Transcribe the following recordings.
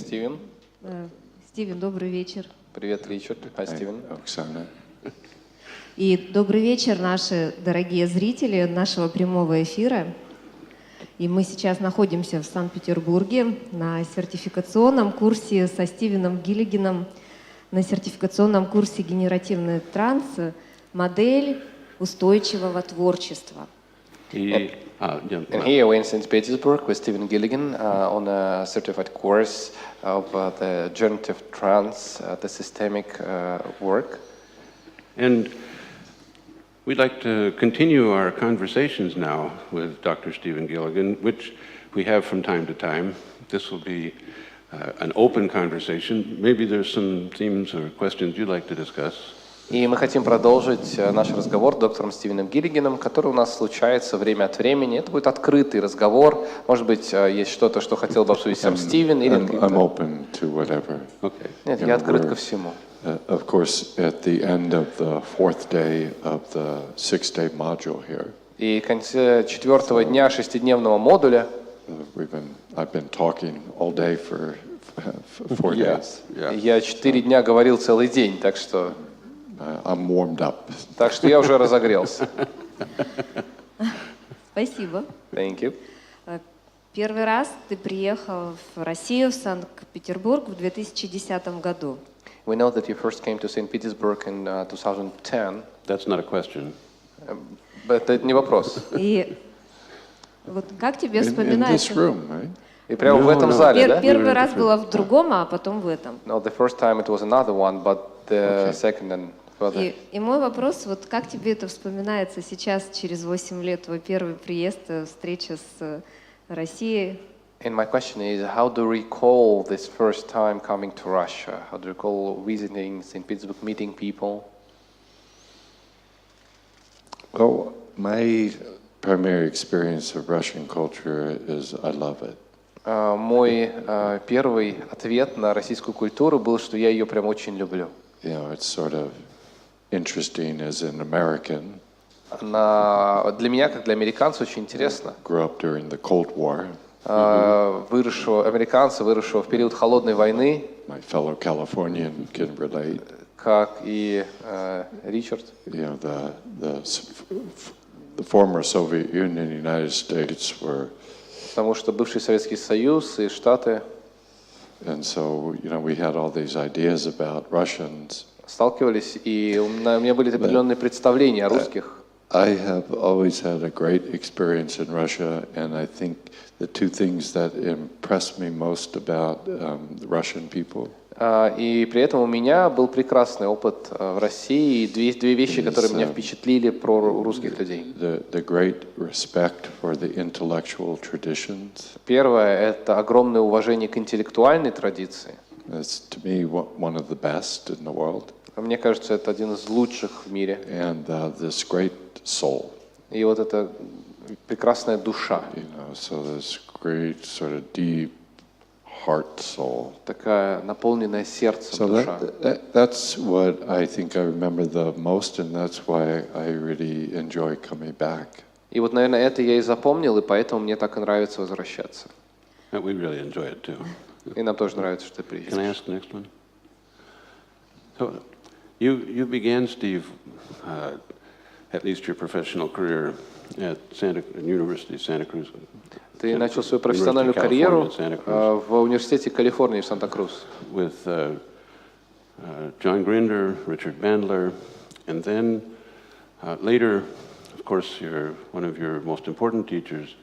Стивен. Стивен, добрый вечер. Привет, Ричард. Hi, Стивен. Оксана. И добрый вечер, наши дорогие зрители нашего прямого эфира. И мы сейчас находимся в Санкт-Петербурге на сертификационном курсе со Стивеном Гиллигеном, на сертификационном курсе «Генеративный Транс. Модель устойчивого творчества». And here we're in St. Petersburg with Stivен Gillиген on a certified course of the generative trance, the systemic work. And we'd like to continue our conversations now with Dr. Stiven Gillиген, which we have from time to time. This will be an open conversation. Maybe there's some themes or questions you'd like to discuss. И мы хотим продолжить наш разговор с доктором Стивеном Гиллигеном, который у нас случается время от времени. Это будет открытый разговор. Может быть, есть что-то, что хотел бы обсудить сам Стивен или I'm open to whatever. Okay. Нет, я открыт ко всему. Of course, at the end of the fourth day of the six-day module here. И в конце четвертого дня шестидневного модуля I've been talking all day for 4 days. Я 4 дня говорил целый день, так что I'm warmed up. Так что я уже разогрелся. Спасибо. Thank you. Первый раз ты приехал в Россию, в Санкт-Петербург в 2010 году. We know that you first came to St. Petersburg in 2010. That's not a question. Это не вопрос. И вот как тебе In this вспоминается? room, right? И прямо в этом зале, да? Первый раз было в другом, а потом в этом. No, the first time it was another one, but the second and further. И мой вопрос, вот как тебе это вспоминается сейчас, через 8 лет, твой первый приезд, встреча с Россией? And my question is, how do you recall this first time coming to Russia? How do you recall visiting St. Petersburg, meeting people? Well, my primary experience of Russian culture is I love it. Мой первый ответ на российскую культуру был, что я ее прям очень люблю. You know, it's sort of interesting as an American. Для меня, как для американца, очень интересно. Grew up during the Cold War. Американца, выросшего в период холодной войны, My fellow Californian can relate. как и Ричард. You know, the former Soviet Union and the United States were. Потому что бывший Советский Союз и Штаты. And so, you know, we had all these ideas about Russians. Сталкивались, и у меня были определенные представления о русских. I have always had a great experience in Russia, and I think the two things that impressed me most about Russian people. И при этом у меня был прекрасный опыт в России, и две вещи, которые меня впечатлили про русских людей. The great respect for the intellectual traditions. Первое – это огромное уважение к интеллектуальной традиции. That's to me one of the best in the world. Мне кажется, это один из лучших в мире. And this great soul. И вот эта прекрасная душа. You know, so this great sort of deep heart soul. Такая наполненная сердцем душа. That's what I think I remember the most, and that's why I really enjoy coming back. И вот, наверное, это я и запомнил, и поэтому мне так и нравится возвращаться. We really enjoy it too. И нам тоже нравится, что ты приезжаешь. Can I ask the next one? So, you began, Steve, at least your professional career at University of Santa Cruz. Ты начал свою профессиональную карьеру в университете Калифорнии в Санта-Крус. With John Grinder, Richard Bandler, and then later, of course, one of your most important teachers,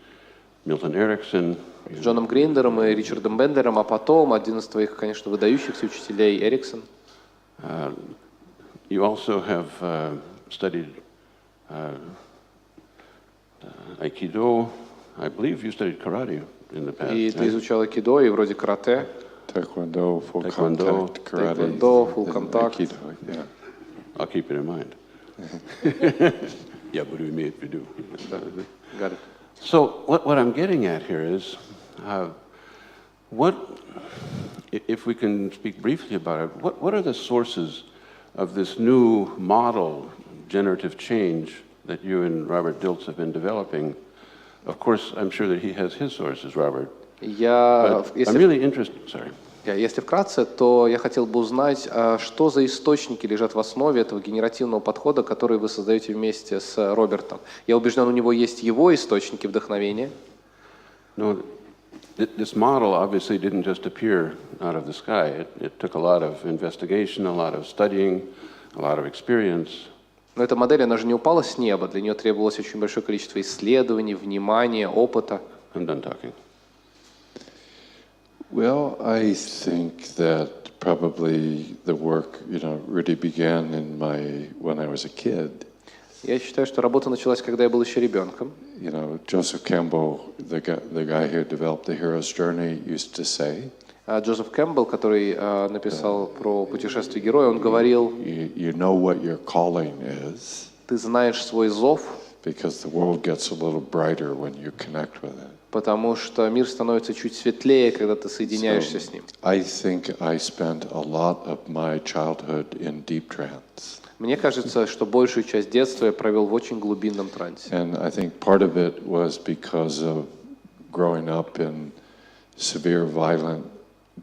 Милтона Эриксона. С Джоном Гриндером и Ричардом Бендером, а потом один из твоих, конечно, выдающихся учителей Эриксон. You also have studied Aikido. I believe you studied karate in the past. И ты изучал айкидо и вроде карате. Taekwondo, full contact, karate. Taekwondo, full contact. Aikido, yeah. I'll keep it in mind. Я буду иметь в виду. Got it. So what I'm getting at here is, if we can speak briefly about it, what are the sources of this new model, generative change, that you and Robert Diltz have been developing? Of course, I'm sure that he has his sources, Robert. I'm really interested. Sorry. Если вкратце, то я хотел бы узнать, что за источники лежат в основе этого генеративного подхода, который вы создаете вместе с Робертом. Я убежден, у него есть его источники вдохновения. No, this model obviously didn't just appear out of the sky. It took a lot of investigation, a lot of studying, a lot of experience. Но эта модель, она же не упала с неба. Для нее требовалось очень большое количество исследований, внимания, опыта. I'm done talking. Well, I think that probably the work, really began when I was a kid. Я считаю, что работа началась, когда я был еще ребенком. Joseph Campbell, the guy who developed the hero's journey, used to say. Джозеф Кэмпбелл, который написал про путешествие героя, он говорил: You know what your calling is. Ты знаешь свой зов. Because the world gets a little brighter when you connect with it. Потому что мир становится чуть светлее, когда ты соединяешься с ним. I think I spent a lot of my childhood in deep trance. Мне кажется, что большую часть детства я провел в очень глубинном трансе. And I think part of it was because of growing up in severe, violent,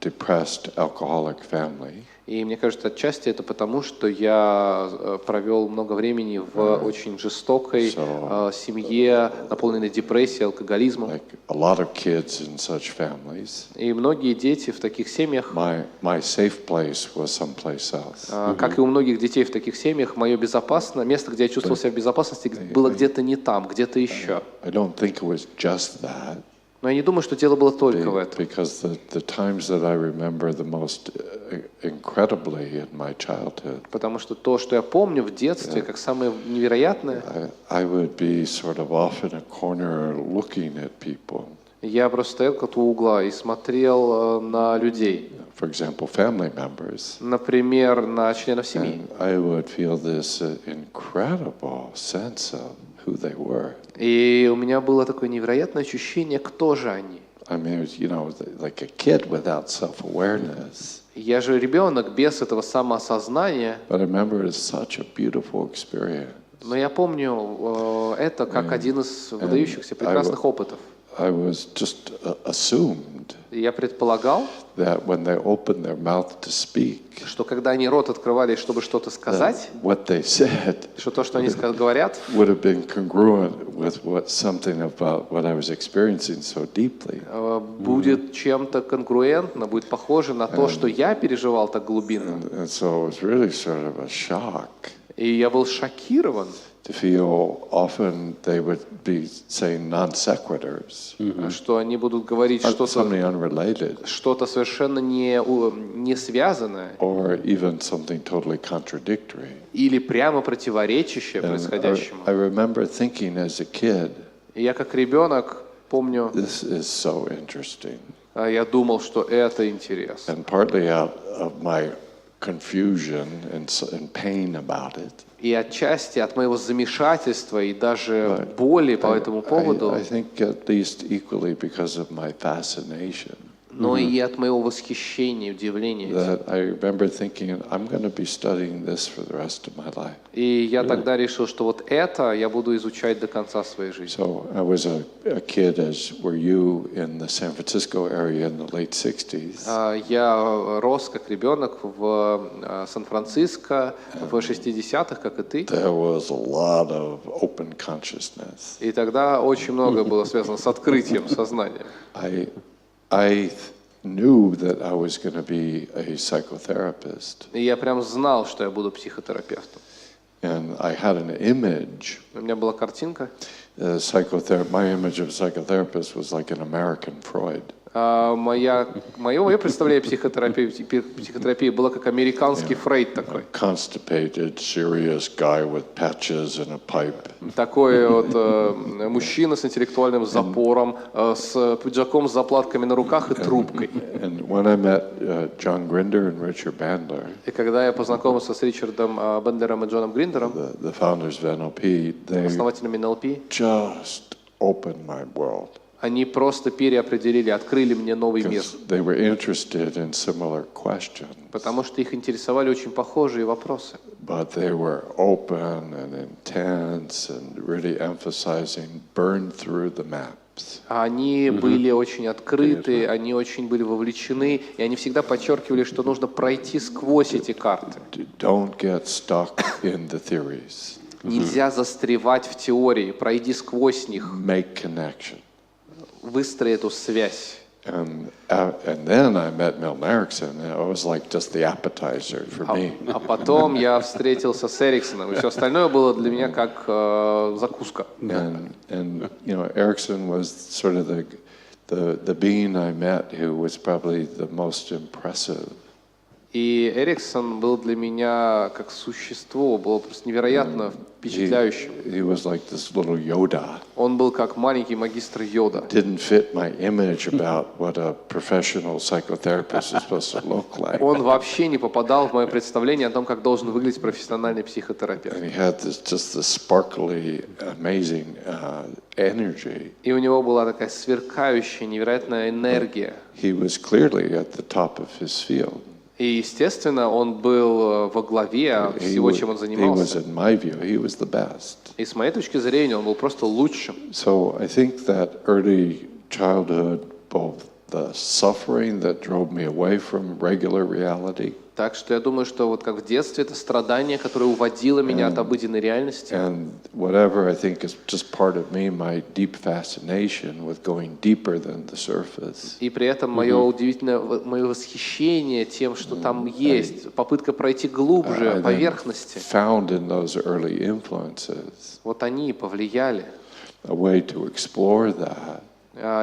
depressed, alcoholic family. И мне кажется, отчасти это потому, что я провел много времени в очень жестокой семье, наполненной депрессией, алкоголизмом. Like a lot of kids in such families. И многие дети в таких семьях, My safe place was someplace else. как и у многих детей в таких семьях, мое безопасное место, где я чувствовал себя в безопасности, было где-то не там, где-то еще. I don't think it was just that. Но я не думаю, что дело было только в этом. Because the times that I remember the most incredibly in my childhood. Потому что то, что я помню в детстве, как самое невероятное, I would be sort of off in a corner looking at people. Я просто стоял как-то у угла и смотрел на людей. For example, family members. Например, на членов семьи. And I would feel this incredible sense of who they were. И у меня было такое невероятное ощущение, кто же они. I mean, it was, like a kid without self-awareness. Я же ребенок без этого самоосознания. But I remember it's such a beautiful experience. Но я помню это как один из выдающихся прекрасных опытов. I was just assumed Я предполагал, that when they opened their mouth to speak, что когда они рот открывали, чтобы что-то сказать, what they said что то, что они говорят, would have been congruent with something about what I was experiencing so deeply. Будет чем-то конгруентно, будет похоже на то, что я переживал так глубинно. And so it was really sort of a shock. И я был шокирован. To feel often they would be saying non sequiturs. Что они будут говорить something unrelated. Что-то совершенно не связанное. Or even something totally contradictory. Или прямо противоречащее происходящему. I remember thinking as a kid. И я как ребенок помню. This is so interesting. Я думал, что это интересно. And partly out of my confusion and pain about it. И отчасти от моего замешательства и даже боли по этому поводу. I think at least equally because of my fascination. Но и от моего восхищения, удивления. That I remember thinking, I'm going to be studying this for the rest of my life. И я тогда решил, что вот это я буду изучать до конца своей жизни. So I was a kid, as were you, in the San Francisco area in the late 60s. Я рос как ребенок в Сан-Франциско в 60-х, как и ты. There was a lot of open consciousness. И тогда очень много было связано с открытием сознания. I knew that I was going to be a psychotherapist. И я прям знал, что я буду психотерапевтом. And I had an image. У меня была картинка. My image of a psychotherapist was like an American Freud. Мое представление психотерапии было как американский Фрейд такой. Constipated, serious guy with patches and a pipe. Такой вот мужчина с интеллектуальным запором, с пиджаком с заплатками на руках и трубкой. And when I met John Grinder and Richard Bandler, и когда я познакомился с Ричардом Бендлером и Джоном Гриндером, the founders of NLP, they основателями NLP, just opened my world. Они просто переопределили, открыли мне новый мир. They were interested in similar questions. Потому что их интересовали очень похожие вопросы. But they were open and intense and really emphasizing burn through the maps. Они были очень открыты, они очень были вовлечены, и они всегда подчеркивали, что нужно пройти сквозь эти карты. Don't get stuck in the theories. Нельзя застревать в теории, пройди сквозь них. Make connection. Выстрои эту связь. And then I met Milton Erikson, and it was like just the appetizer for me. А потом я встретился с Эриксоном, и все остальное было для меня как закуска. And you know, Erikson was sort of the being I met who was probably the most impressive. И Эриксон был для меня как существо, был просто невероятно впечатляющим. He was like this little Yoda. Он был как маленький магистр Йода. Didn't fit my image about what a professional psychotherapist is supposed to look like. Он вообще не попадал в мое представление о том, как должен выглядеть профессиональный психотерапевт. And he had just this sparkly, amazing energy. И у него была такая сверкающая, невероятная энергия. He was clearly at the top of his field. И, естественно, он был во главе всего, чем он занимался. In my view, he was the best. И с моей точки зрения, он был просто лучшим. So I think that early childhood, both the suffering that drove me away from regular reality, Так что я думаю, что вот как в детстве это страдание, которое уводило меня от обыденной реальности. and whatever I think is just part of me, my deep fascination with going deeper than the surface. И при этом мое удивительное, мое восхищение тем, что там есть, попытка пройти глубже поверхности. Found in those early influences Вот они и повлияли. a way to explore that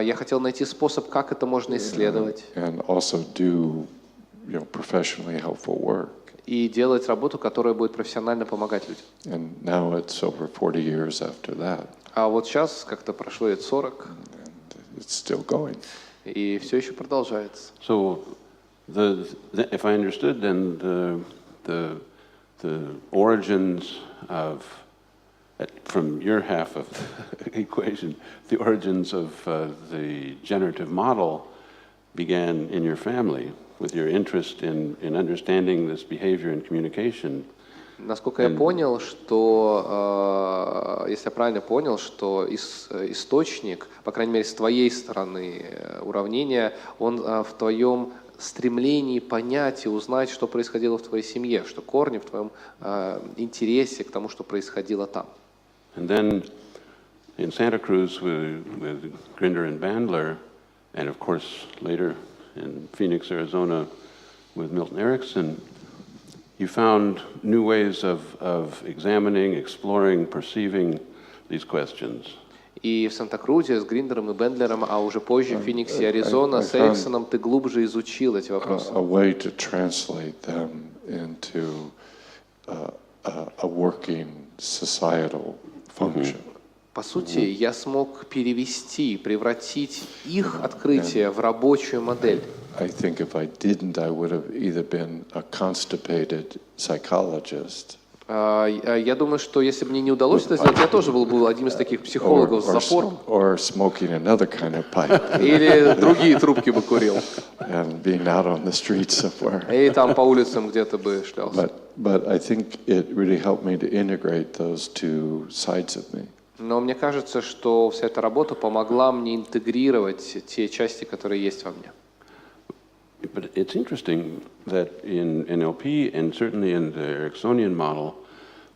Я хотел найти способ, как это можно исследовать. and also do, you know, professionally helpful work. И делать работу, которая будет профессионально помогать людям. And now it's over 40 years after that, А вот сейчас как-то прошло лет 40, and it's still going. и все еще продолжается. So, if I understood, then the origins of, from your half of the equation, the origins of the generative model began in your family with your interest in understanding this behavior and communication. Насколько я понял, что, если я правильно понял, что источник, по крайней мере, с твоей стороны уравнения, он в твоем стремлении понять и узнать, что происходило в твоей семье, что корни в твоем интересе к тому, что происходило там. And then in Santa Cruz with Grinder and Bandler, and of course later in Phoenix, Arizona with Milton Erikson, you found new ways of examining, exploring, perceiving these questions. И в Санта-Крузе с Гриндером и Бендлером, а уже позже в Фениксе, Аризона, с Эриксоном ты глубже изучил эти вопросы. A way to translate them into a working societal function. По сути, я смог перевести, превратить их открытие в рабочую модель. I think if I didn't, I would have either been a constipated psychologist. Я думаю, что если бы мне не удалось это сделать, я тоже был бы одним из таких психологов с запором. Or smoking another kind of pipe. Или другие трубки бы курил. And being out on the street somewhere. И там по улицам где-то бы шлялся. But I think it really helped me to integrate those two sides of me. Но мне кажется, что вся эта работа помогла мне интегрировать те части, которые есть во мне. But it's interesting that in NLP and certainly in the Ericksonian model,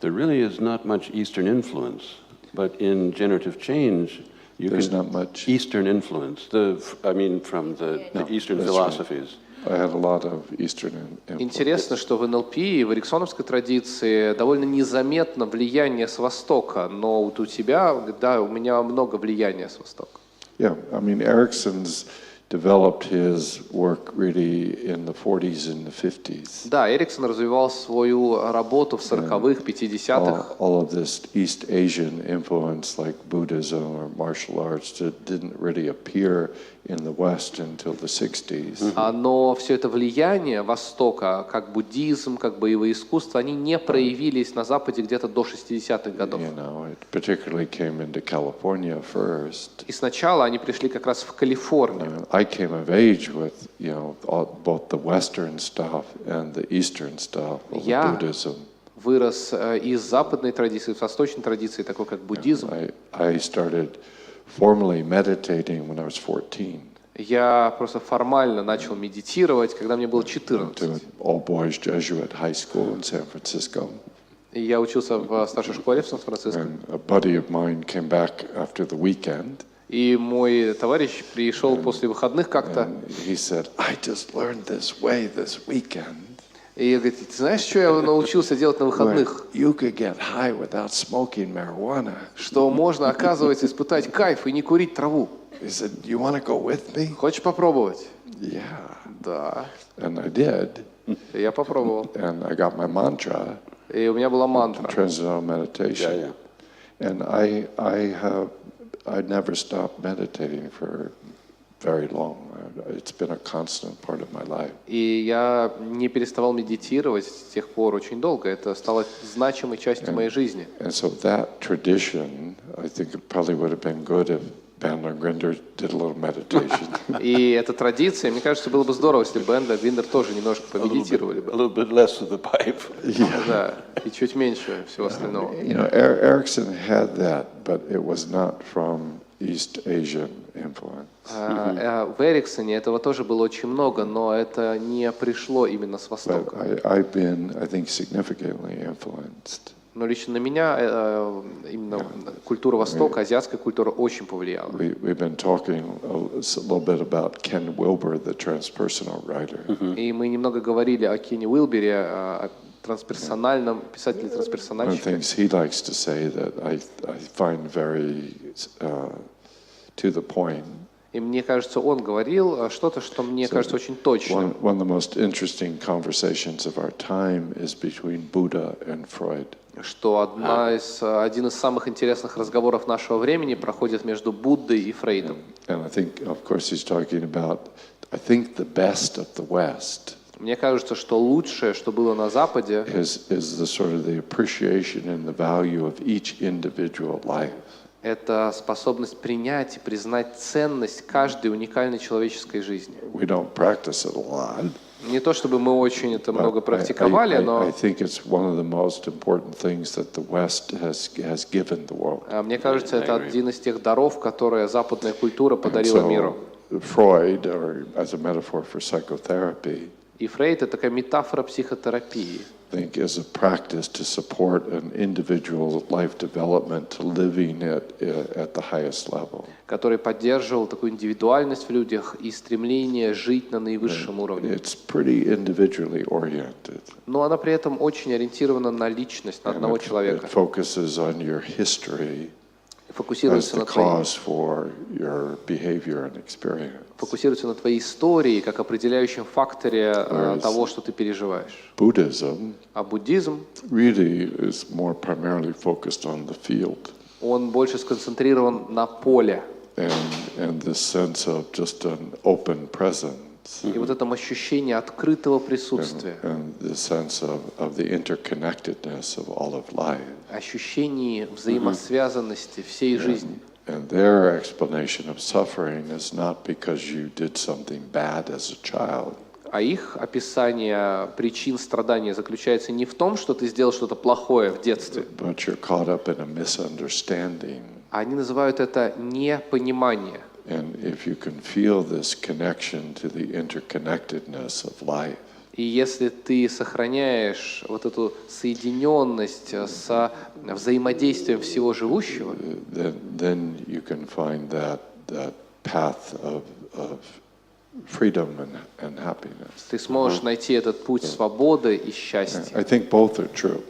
there really is not much Eastern influence. But in generative change, There's not much Eastern influence. From the Eastern philosophies. I had a lot of Eastern influence. Интересно, что в НЛП и в эриксоновской традиции довольно незаметно влияние с Востока, но вот у тебя, да, у меня много влияния с Востока. Yeah, I mean, Erikson's developed his work really in the 40s and the 50s. Да, Эриксон развивал свою работу в 40-х, 50-х. All of this East Asian influence, like Buddhism or martial arts, didn't really appear in the West until the 60s. Но все это влияние Востока, как буддизм, как боевые искусства, они не проявились на Западе где-то до 60-х годов. You know, it particularly came into California first. И сначала они пришли как раз в Калифорнию. I came of age with, you know, both the Western stuff and the Eastern stuff of Buddhism. Вырос из западной традиции, из восточной традиции, такой как буддизм. I started formally meditating when I was 14. Я просто формально начал медитировать, когда мне было 14. To an all-boys Jesuit high school in San Francisco. И я учился в старшей школе в Сан-Франциско. And a buddy of mine came back after the weekend. И мой товарищ пришел после выходных как-то. And he said, I just learned this way this weekend. И говорит, ты знаешь, что я научился делать на выходных? You could get high without smoking marijuana. Что можно, оказывается, испытать кайф и не курить траву. He said, you want to go with me? Хочешь попробовать? Yeah. Да. And I did. И я попробовал. And I got my mantra, И у меня была мантра. transcendental meditation. And I never stopped meditating for very long. It's been a constant part of my life. И я не переставал медитировать с тех пор очень долго. Это стало значимой частью моей жизни. And so that tradition, I think it probably would have been good if Bandler and Grinder did a little meditation. И эта традиция, мне кажется, было бы здорово, если Бендер и Гриндер тоже немножко помедитировали бы. A little bit less of the pipe. Да, и чуть меньше всего остального. You know, Erikson had that, but it was not from East Asian influence. В Эриксоне этого тоже было очень много, но это не пришло именно с But Востока. I've been, I think, significantly influenced. Но лично на меня именно культура Востока, азиатская культура очень повлияла. We've been talking a little bit about Ken Wilber, the transpersonal writer. И мы немного говорили о Кене Уилбере, о трансперсональном писателе One of the трансперсональщике. things he likes to say that I find very to the point. И мне кажется, он говорил что-то, что мне кажется очень точным. One of the most interesting conversations of our time is between Buddha and Freud. Что один из самых интересных разговоров нашего времени проходит между Буддой и Фрейдом. And I think, of course, he's talking about, I think, the best of the West. Мне кажется, что лучшее, что было на Западе, Is the sort of the appreciation and the value of each individual life. это способность принять и признать ценность каждой уникальной человеческой жизни. We don't practice it a lot. Не то чтобы мы очень это много But практиковали, I но think it's one of the most important things that the West has given the world. мне кажется, это один из тех даров, которые западная культура подарила So, миру. Freud, or as a metaphor for psychotherapy, И Фрейд — это такая метафора психотерапии. I think is a practice to support an individual's life development to living it at the highest level. Который поддерживал такую индивидуальность в людях и стремление жить на наивысшем уровне. It's pretty individually oriented. Но она при этом очень ориентирована на личность, на одного человека. It focuses on your history as Фокусируется the на твоей, cause for your behavior and experience. фокусируется на твоей истории как определяющем факторе того, что ты переживаешь. Buddhism А буддизм, really is more primarily focused on the field он больше сконцентрирован на поле. and this sense of just an open presence И вот этом ощущении открытого присутствия, and the sense of the interconnectedness of all of life. ощущении взаимосвязанности всей жизни. And their explanation of suffering is not because you did something bad as a child. А их описание причин страдания заключается не в том, что ты сделал что-то плохое в детстве. But you're caught up in a misunderstanding. Они называют это непонимание. And if you can feel this connection to the interconnectedness of life, И если ты сохраняешь вот эту соединенность с взаимодействием всего живущего, then you can find that path of freedom and happiness. ты сможешь найти этот путь свободы и счастья. I think both are true.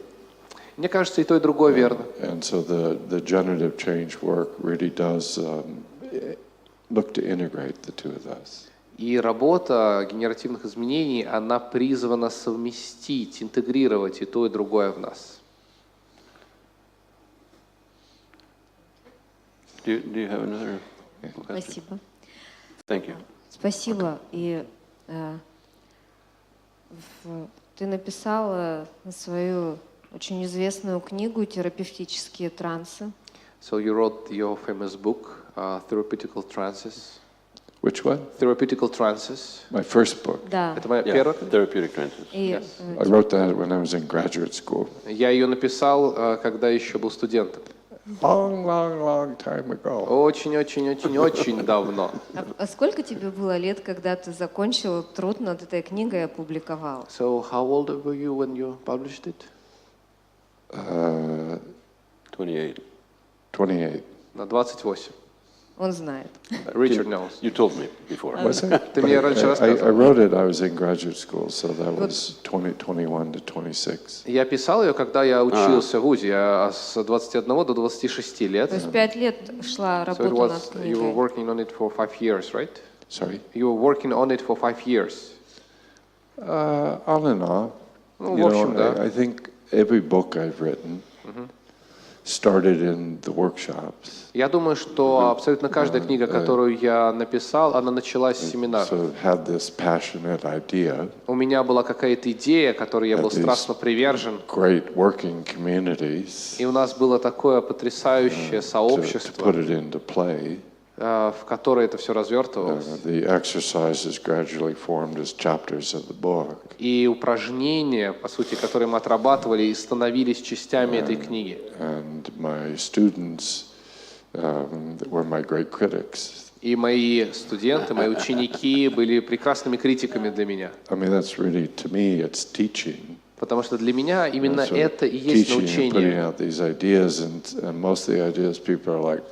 Мне кажется, и то, и другое верно. And so the generative change work really does look to integrate the two of those. И работа генеративных изменений, она призвана совместить, интегрировать и то, и другое в нас. Do you have another? Спасибо. Thank you. Спасибо. И ты написал свою очень известную книгу «Терапевтические трансы». So you wrote your famous book, Therapeutical Transes. Which one? Therapeutical Transes. My first book. Да. Это моя Yeah, первая книга. therapeutic trances. И I wrote that when I was in graduate school. Я ее написал, когда еще был студентом. long time ago. Очень давно. А сколько тебе было лет, когда ты закончил труд над этой книгой и опубликовал? So how old were you when you published it? 28. 28. На 28. Он знает. Richard knows. You told me before. Was it? Ты мне раньше I рассказывал. wrote it, I was in graduate school, so that was 21 to 26. Я писал ее, когда я учился в ВУЗе, с 21 до 26 лет. То есть 5 лет шла So it работа над was, you were книгой. working on it for 5 years, right? Sorry? You were working on it for 5 years. On and off. Ну, You в общем, know, да. I think every book I've written started in the workshops. Я думаю, что абсолютно каждая книга, которую я написал, она началась с семинара. So had this passionate idea, У меня была какая-то идея, которой я был these страстно привержен. great working communities, И у нас было такое потрясающее to сообщество, put it into play. в которое это все развертывалось. The exercises gradually formed as chapters of the book. И упражнения, по сути, которые мы отрабатывали, и становились частями этой книги. And my students were my great critics. И мои студенты, мои ученики были прекрасными критиками для меня. I mean, that's really, to me, it's teaching. Потому что для меня именно So это и есть teaching and putting научение. out these ideas, and most of the ideas people are like,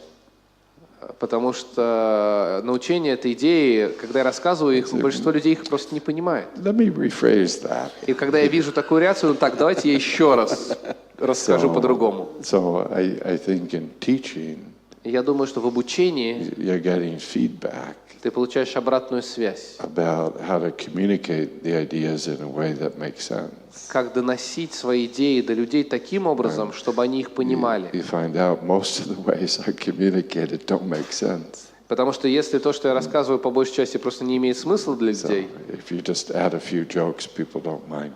Потому что научение — это идеи, когда я рассказываю их, большинство людей их просто не понимает. let me rephrase that. И когда я вижу такую реакцию, ну так, давайте я еще раз расскажу по-другому. So I think in teaching, И я думаю, что в обучении you're getting feedback ты получаешь обратную связь. about how to communicate the ideas in a way that makes sense. Как доносить свои идеи до людей таким образом, чтобы они их понимали. You find out most of the ways I communicate it don't make sense. Потому что если то, что я рассказываю, по большей части просто не имеет смысла для So людей, if you just add a few jokes, people don't mind.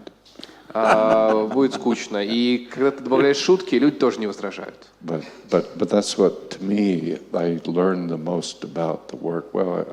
будет скучно. И когда ты добавляешь шутки, люди тоже не возражают. But that's what, to me, I learned the most about the work. Well,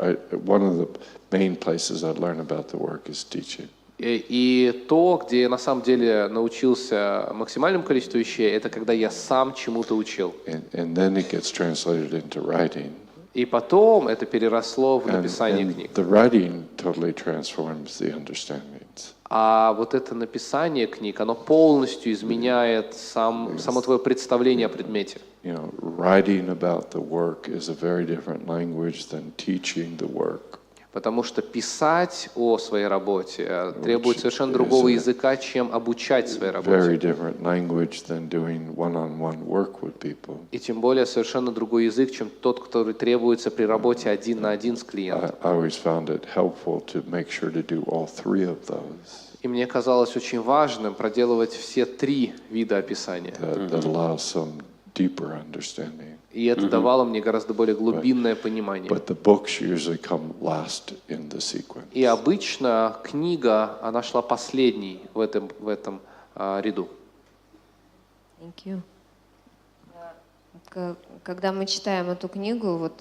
one of the main places I learn about the work is teaching. И то, где я на самом деле научился максимальному количеству вещей, это когда я сам чему-то учил. And then it gets translated into writing. И потом это переросло в написание And книг. the writing totally transforms the understandings. А вот это написание книг, оно полностью изменяет само твое представление о предмете. You know, writing about the work is a very different language than teaching the work. Потому что писать о своей работе требует совершенно другого языка, чем обучать своей Very работе. different language than doing one-on-one work with people. И тем более совершенно другой язык, чем тот, который требуется при работе один на один с клиентом. I always found it helpful to make sure to do all three of those. И мне казалось очень важным проделывать все три вида описания. That allows some deeper understanding. И это давало мне гораздо более глубинное понимание. But the books usually come last in the sequence. И обычно книга, она шла последней в этом ряду. Thank you. Когда мы читаем эту книгу, вот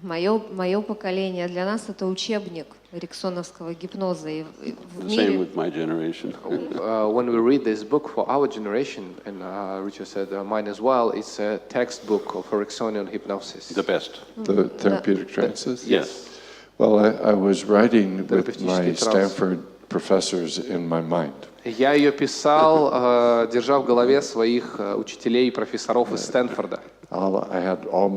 мое поколение, для нас это учебник эриксоновского гипноза. И в Same мире with my generation. When we read this book for our generation, and Richard said mine as well, it's a textbook of Ericksonian hypnosis. The best. The therapeutic trances? Yes. Well, I was writing with my Терапевтический транс. Stanford professors in my mind. Я ее писал, держа в голове своих учителей и профессоров из Стэнфорда. I had all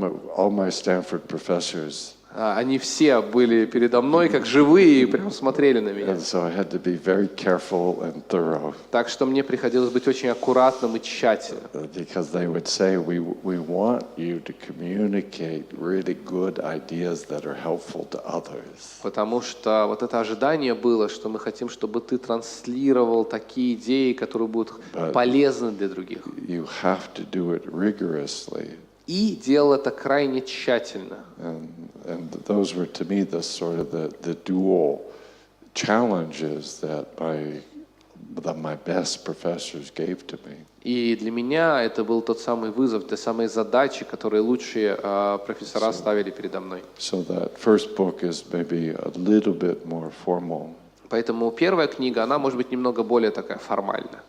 my Stanford professors, Они все были передо мной, как живые, и прям смотрели на меня. and so I had to be very careful and thorough Так что мне приходилось быть очень аккуратным и тщательным. because they would say, we want you to communicate really good ideas that are helpful to others. Потому что вот это ожидание было, что мы хотим, чтобы ты транслировал такие идеи, которые будут полезны для других. You have to do it rigorously. И делал это крайне тщательно. And those were, to me, the sort of the dual challenges that my best professors gave to me. И для меня это был тот самый вызов, те самые задачи, которые лучшие профессора ставили передо мной. So that first book is maybe a little bit more formal. Поэтому первая книга, она может быть немного более такая формальная.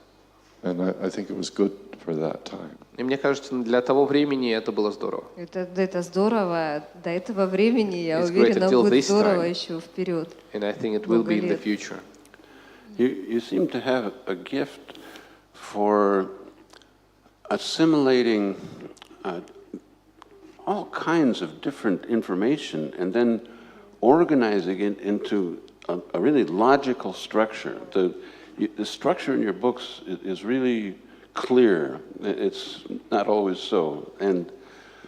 And I think it was good for that time. И мне кажется, для того времени это было здорово. Это здорово. До этого времени, я It's уверена, great until будет this здорово time. еще вперед. And I think it will be in the Много лет. future. You seem to have a gift for assimilating all kinds of different information and then organizing it into a really logical structure. The structure in your books is really clear. It's not always so. And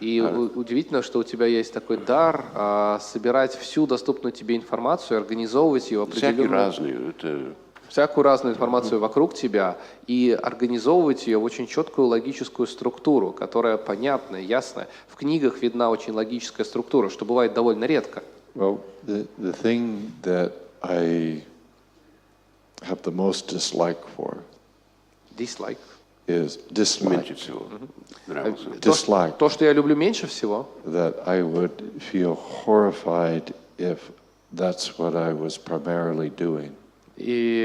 И удивительно, что у тебя есть такой дар собирать всю доступную тебе информацию, организовывать ее всякую разную информацию вокруг тебя и организовывать ее в очень четкую логическую структуру, которая понятная, ясная. В книгах видна очень логическая структура, что бывает довольно редко. Well, the thing that I have the most dislike for Dislike. is dislike. То, что я люблю меньше всего, That I would feel horrified if that's what I was primarily doing. и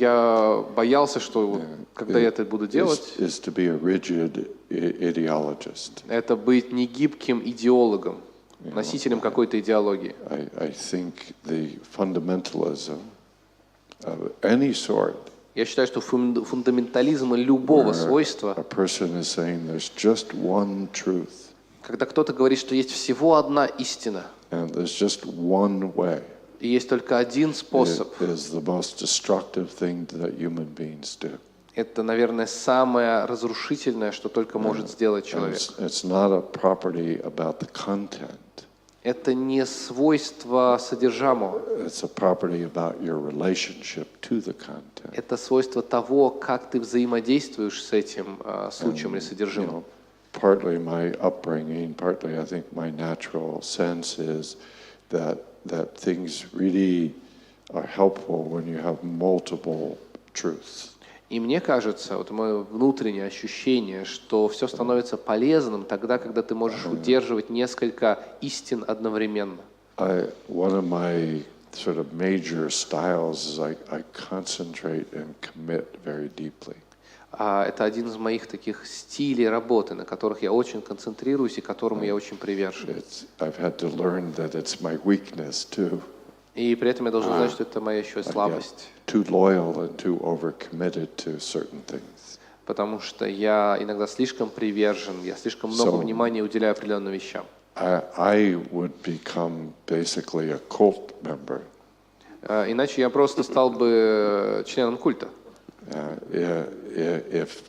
я боялся, что когда я это буду делать, Is to be a rigid ideologist. это быть негибким идеологом, носителем какой-то идеологии. I think the fundamentalism of any sort. Я считаю, что фундаментализм любого свойства, A person is saying there's just one truth. когда кто-то говорит, что есть всего одна истина, And there's just one way. и есть только один способ, It is the most destructive thing that human beings do. это, наверное, самое разрушительное, что только может сделать человек. It's not a property about the content. Это не свойство содержимого, It's a property about your relationship to the content. это свойство того, как ты взаимодействуешь с этим случаем или содержимым. Partly my upbringing, partly I think my natural sense is that things really are helpful when you have multiple truths. И мне кажется, вот мое внутреннее ощущение, что все становится полезным тогда, когда ты можешь удерживать несколько истин одновременно. One of my sort of major styles is I concentrate and commit very deeply. Это один из моих таких стилей работы, на которых я очень концентрируюсь и которому я очень привержен. I've had to learn that it's my weakness too. И при этом я должен знать, что это моя еще и I get слабость. too loyal and too overcommitted to certain things. Потому что я иногда слишком привержен, я слишком много внимания уделяю определенным вещам. I would become basically a cult member. Иначе я просто стал бы членом культа. If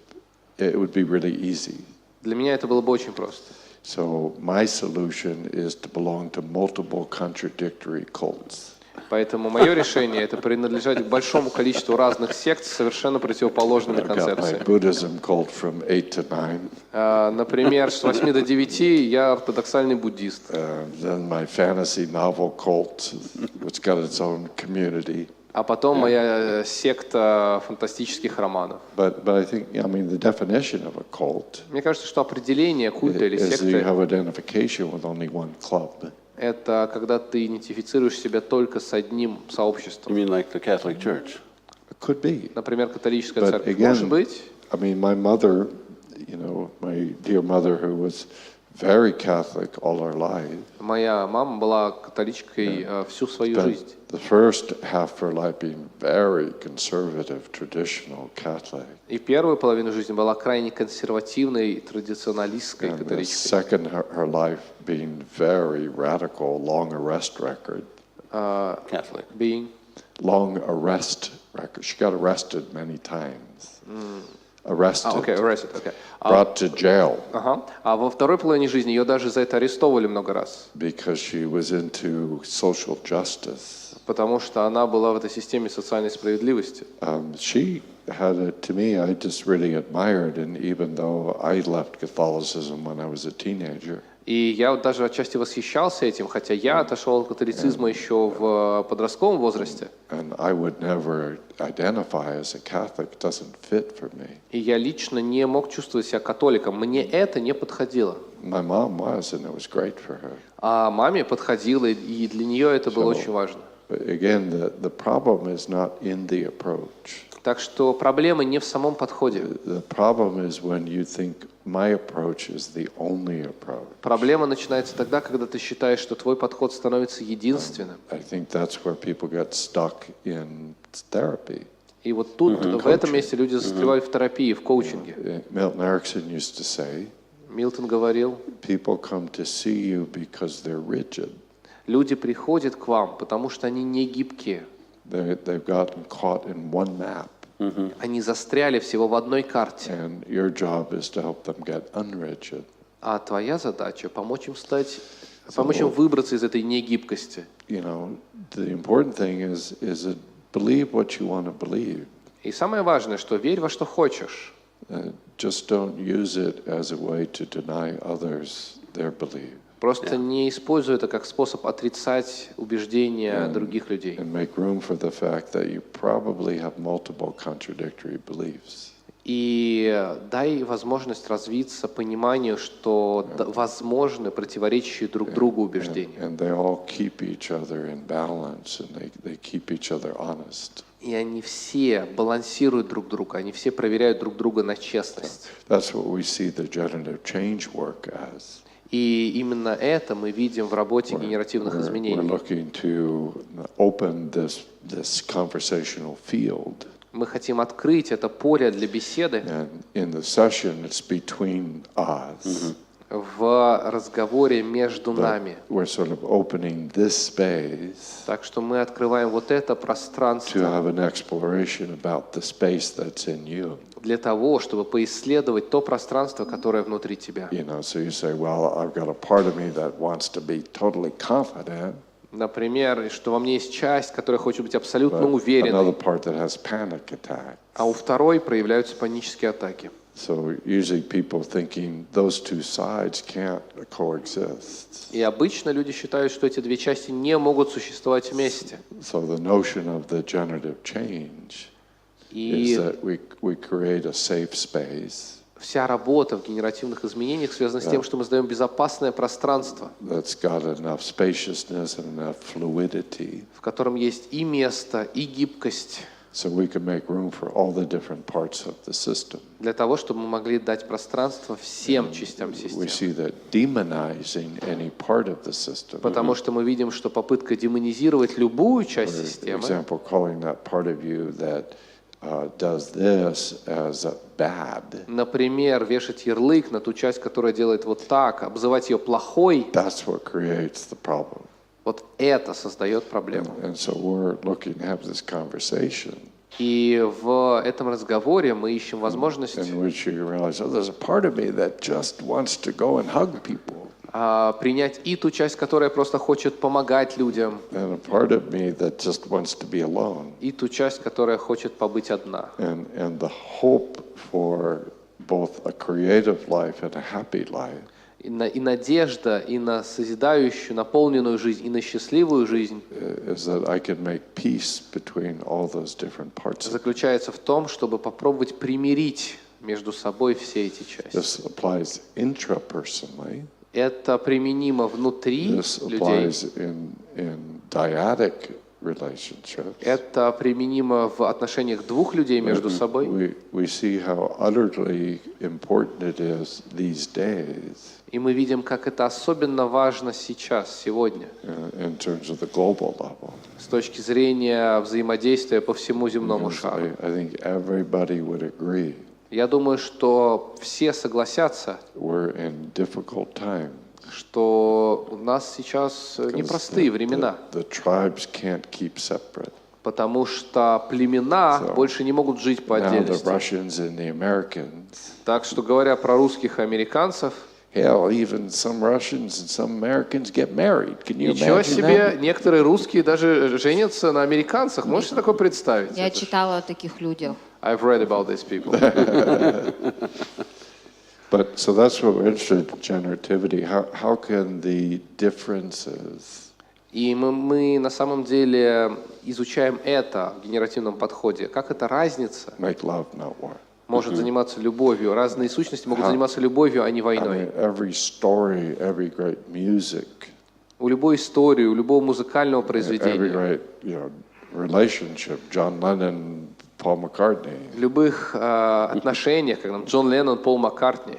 it would be really easy. Для меня это было бы очень просто. So my solution is to belong to multiple contradictory cults. Поэтому мое решение – это принадлежать к большому количеству разных сект с совершенно противоположными I've got my концепциями. Buddhism cult from 8 to 9. Например, с 8 до 9 я ортодоксальный буддист. Then my fantasy novel cult, which got its own community. А потом моя секта фантастических романов. But I think, I mean, the definition of a cult Мне кажется, что определение культа или is you секты have identification with only one club. – это когда ты идентифицируешь себя только с одним you сообществом. mean like the Catholic Church? It could be. Например, католическая But церковь. again, Может быть. I mean, my mother, you know, my dear mother who was very Catholic all her life. Моя мама была католичкой всю свою жизнь. The first half of her life being very conservative, traditional Catholic. И первую половину жизни была крайне консервативной, традиционалистской And the католичкой. second her life being very radical, long arrest record. Catholic. Being. Long arrest record. She got arrested many times. Arrested. Okay, arrested, okay. Brought to jail. Ага. А во второй половине жизни ее даже за это арестовывали много раз. Because she was into social justice. Потому что она была в этой системе социальной справедливости. She had it to me, I just really admired, and even though I left Catholicism when I was a teenager. И я вот даже отчасти восхищался этим, хотя я отошел от католицизма еще в подростковом возрасте. And I would never identify as a Catholic. It doesn't fit for me. И я лично не мог чувствовать себя католиком. Мне это не подходило. My mom was, and it was great for her. А маме подходило, и для нее это было очень важно. But again, the problem is not in the approach. Так что проблема не в самом подходе. The problem is when you think my approach is the only approach. Проблема начинается тогда, когда ты считаешь, что твой подход становится единственным. I think that's where people get stuck in therapy. И вот тут, в этом месте люди застревают в терапии, в коучинге. Milton Erikson used to say, Милтон говорил, people come to see you because they're rigid. люди приходят к вам, потому что они не гибкие. They've gotten caught in one map. Они застряли всего в одной карте. And your job is to help them get unrigid. А твоя задача помочь им выбраться из этой негибкости. You know, the important thing is believe what you want to believe. И самое важное, что верь во что хочешь. Just don't use it as a way to deny others their belief. Просто не используй это как способ отрицать убеждения других людей. And make room for the fact that you probably have multiple contradictory beliefs. И дай возможность развиться пониманию, что возможны противоречащие друг другу убеждения. And they all keep each other in balance, and they keep each other honest. И они все балансируют друг друга, они все проверяют друг друга на честность. That's what we see the generative change work as. И именно это мы видим в работе генеративных We're изменений. looking to open this conversational field. Мы хотим открыть это поле для беседы. And in the session, it's between us. В разговоре между нами. We're sort of opening this space Так что мы открываем вот это to пространство have an exploration about the space that's in you. для того, чтобы поисследовать то пространство, которое внутри тебя. You know, so you say, well, I've got a part of me that wants to be totally confident, Например, что во мне есть часть, которая хочет быть абсолютно but another уверенной, part that has panic attacks. а у второй проявляются панические атаки. So usually people thinking those two sides can't coexist. И обычно люди считают, что эти две части не могут существовать вместе. So the notion of the generative change is И that we create a safe space вся работа в генеративных изменениях связана с тем, что мы создаем безопасное пространство, that's got enough spaciousness and enough fluidity, в котором есть и место, и гибкость, so we can make room for all the different parts of the system. для того, чтобы мы могли дать пространство всем частям We системы. see that demonizing any part of the system, Потому что мы видим, что попытка демонизировать любую часть for системы, example, calling that part of you that does this as bad, например, вешать ярлык на ту часть, которая делает вот так, обзывать ее плохой, that's what creates the problem. вот это создает проблему. And so we're looking to have this conversation И в этом разговоре мы ищем возможность in which you realize, oh, there's a part of me that just wants to go and hug people, принять и ту часть, которая просто хочет помогать людям, and a part of me that just wants to be alone. и ту часть, которая хочет побыть одна. And the hope for both a creative life and a happy life И надежда и на созидающую, наполненную жизнь, и на счастливую жизнь is that I can make peace between all those different parts. заключается в том, чтобы попробовать примирить между собой все эти части. This applies intrapersonally. Это применимо внутри This людей. applies in dyadic relationships. Это применимо в отношениях двух людей между собой. We see how utterly important it is these days И мы видим, как это особенно важно сейчас, сегодня, in terms of the global level. с точки зрения взаимодействия по всему земному шару. I think everybody would agree Я думаю, что все согласятся, we're in difficult times. что у нас сейчас непростые времена, The tribes can't keep separate. потому что племена больше не могут жить по Now the отдельности. Russians and the Americans, Так что, говоря про русских и американцев, hell, even some Russians and some Americans get married. Can you ничего imagine себе, that? некоторые русские даже женятся на американцах. Можете такое представить? Я Это ж- читала о таких людях. I've read about these people. But so that's what we're interested in generativity. How can the differences И мы на самом деле изучаем это в генеративном подходе. Как эта разница make love, not war? может заниматься любовью? Разные сущности могут заниматься любовью, а не I войной. mean, every story, every great music, У любой истории, у любого музыкального every произведения, great relationship. John Lennon Paul McCartney. В любых отношениях, как нам Джон Леннон, Пол Маккартни,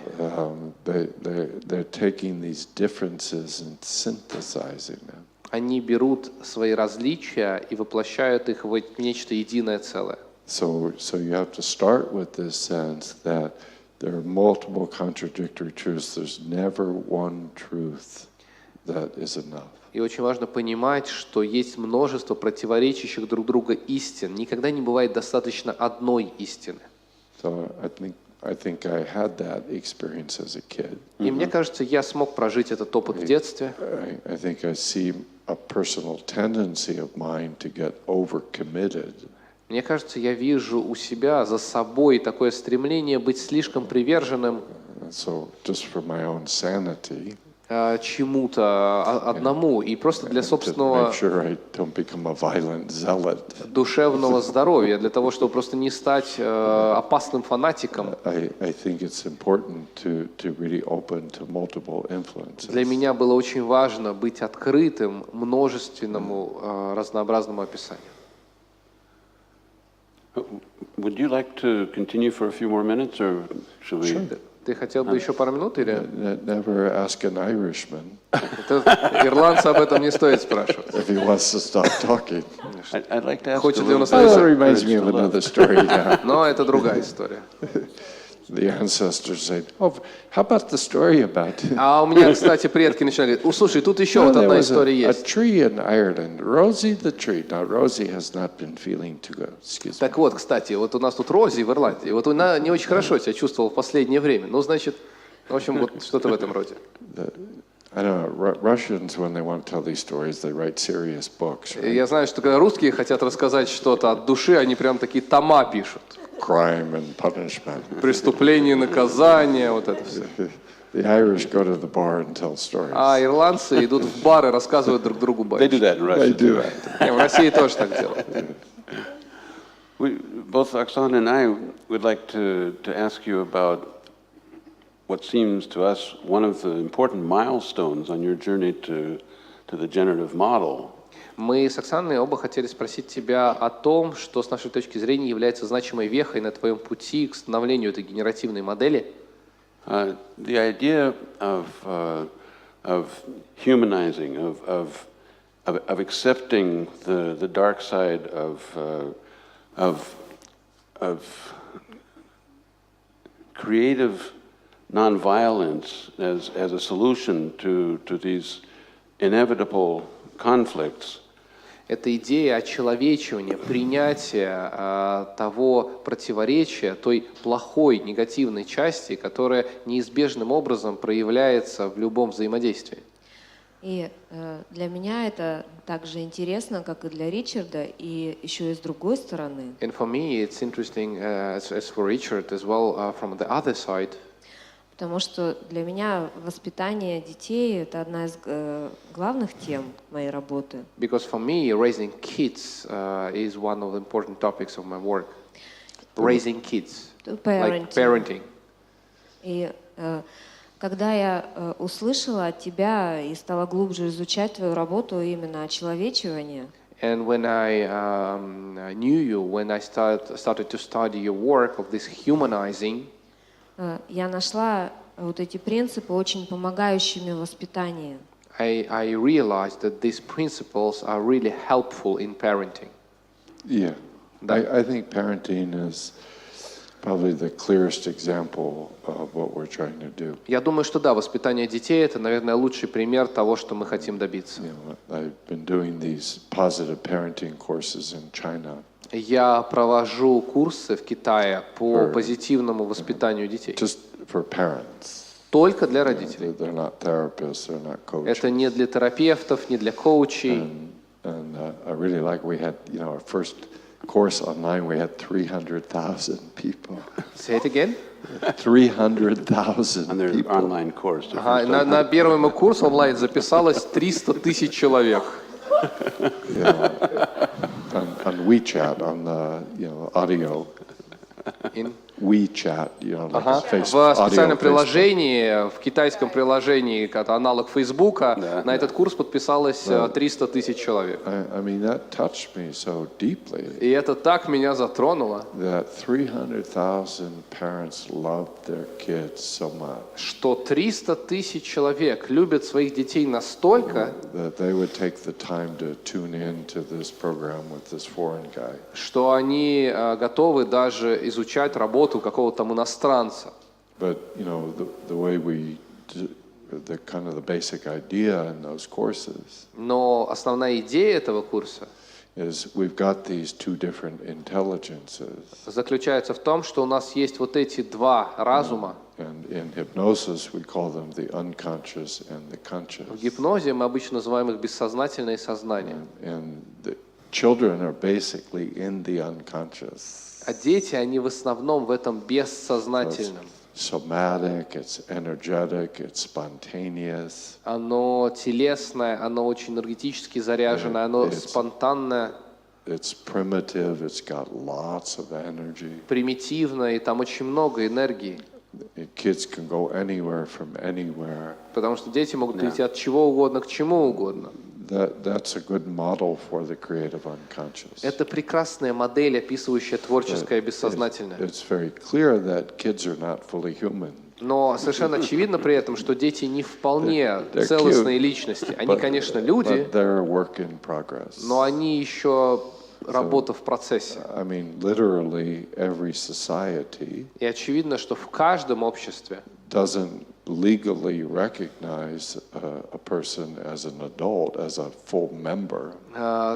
They're taking these differences and synthesizing them. они берут свои различия и воплощают их в нечто единое целое. So you have to start with this sense that there are multiple contradictory truths. There's never one truth that is enough. И очень важно понимать, что есть множество противоречащих друг друга истин. Никогда не бывает достаточно одной истины. So I think I had that experience as a kid. И мне кажется, я смог прожить этот опыт в детстве. I think I see a personal tendency of mine to get overcommitted. Мне кажется, я вижу у себя за собой такое стремление быть слишком приверженным So just for my own sanity, чему-то одному и просто для to собственного make sure I don't become a violent zealot. душевного здоровья, для того, чтобы просто не стать опасным фанатиком. I think it's important to really open to multiple influences. Для меня было очень важно быть открытым множественному разнообразному описанию. Would you like to continue for a few more minutes, or should we? Sure. Ты хотел бы еще пару минут или? Never ask an Irishman Ирландца об этом не стоит спрашивать. if he wants to stop talking. I'd like to ask Хочет a ли он little остановиться? That bit reminds of me of courage to another love. story now. Но это другая история. The ancestors say, "Oh, how about the story about?" А у меня, кстати, предки начинали говорить: слушай, тут еще вот There одна was история a есть. tree in Ireland, Rosie the tree. Now, Rosie has not been feeling too good. Excuse me. Так вот, кстати, вот у нас тут Рози в Ирландии. Вот она не очень хорошо себя чувствовала в последнее время. Ну, значит, в общем, вот что-то в этом роде. I don't know. Russians, when they want to tell these stories, they write serious books, right? Я знаю, что когда русские хотят рассказать что-то от души, они прям такие тома пишут. Crime and punishment. Преступление, наказание, вот это все. The Irish go to the bar and tell stories. А ирландцы идут в бар и рассказывают друг другу They do байки. that in Russia. They do too. that. Не, в России тоже так делают. Both Oksana and I would like to ask you about what seems to us one of the important milestones on your journey to the generative model. Мы с Оксаной оба хотели спросить тебя о том, что с нашей точки зрения является значимой вехой на твоем пути к становлению этой генеративной модели. The idea of humanizing, of accepting the dark side of creative nonviolence as a solution to these inevitable conflicts. Это идея очеловечивания, принятия того противоречия, той плохой, негативной части, которая неизбежным образом проявляется в любом взаимодействии. И для меня это также интересно, как и для Ричарда, и еще и с другой стороны. And for me, it's interesting, as for Richard as well, from the other side. Потому что для меня воспитание детей — это одна из главных тем моей работы. Because for me, raising kids is one of the important topics of my work. Raising kids, like parenting. И когда я услышала от тебя и стала глубже изучать твою работу именно очеловечивания, And when I knew you, when I started to study your work of this humanizing, я нашла вот эти принципы очень помогающими в воспитании. I realized that these principles are really helpful in parenting. Yeah. I think parenting is probably the clearest example of what we're trying to do. Я думаю, что да, воспитание детей — это, наверное, лучший пример того, что мы хотим добиться. You know, I've been doing these positive parenting courses in China. Я провожу курсы в Китае по позитивному воспитанию детей. Just for parents. Только для родителей. They're not therapists, they're not coaches. Это не для терапевтов, не для коучей. And I really like, we had, you know, our first course online, we had 300,000 people. Say it again. 300,000 On their people. online course. Ага, на первый мой курс онлайн записалось 300 тысяч человек. You know, on WeChat, on the, you know, audio. In WeChat, you know, like Ага. a face, В специальном audio Facebook. приложении, в китайском приложении, как аналог Фейсбука, Да, на этот курс подписалось 300 тысяч человек. I mean, that touched me so deeply И это так меня затронуло, that 300,000 parents loved their kids so much что 300 тысяч человек любят своих детей настолько, that they would take the time to tune in to this program with this foreign guy. что они готовы даже изучать работу какого-то там иностранца. But you know, the way we the kind of the basic idea in those courses Но основная идея этого курса is we've got these two different intelligences. заключается в том, что у нас есть вот эти два разума. And in hypnosis, we call them the unconscious and the conscious. В гипнозе мы обычно называем их бессознательное и сознание. And the children are basically in the unconscious. А дети, они в основном в этом бессознательном. Somatic, it's energetic, it's spontaneous. Оно телесное, оно очень энергетически заряженное, оно спонтанное, It's primitive, it's got lots of energy. примитивное, и там очень много энергии. Kids can go anywhere from anywhere. Потому что дети могут перейти от чего угодно к чему угодно. That's a good model for the creative unconscious. Это прекрасная модель, описывающая творческое бессознательное. It's very clear that kids are not fully human. Но совершенно очевидно при этом, что дети не вполне They're целостные cute, личности. Они, конечно, люди, but they're a work in progress. но они еще работа в процессе. I mean, literally every society И очевидно, что в каждом обществе doesn't legally recognize a person as an adult, as a full member.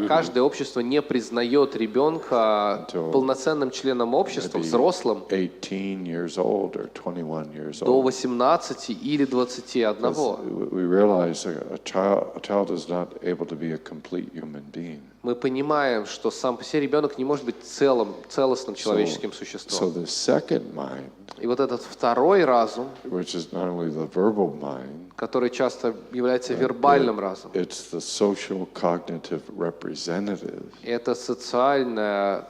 Каждое общество не признает ребенка полноценным членом общества, взрослым, 18 years old or 21 years до old. 18 или 21. We realize a child is not able to be a complete human being. Мы понимаем, что сам по себе ребенок не может быть целостным человеческим So существом. the second mind, И вот этот второй разум, which is not only the verbal mind, который часто является вербальным разумом, it's the social cognitive representative. это социальное,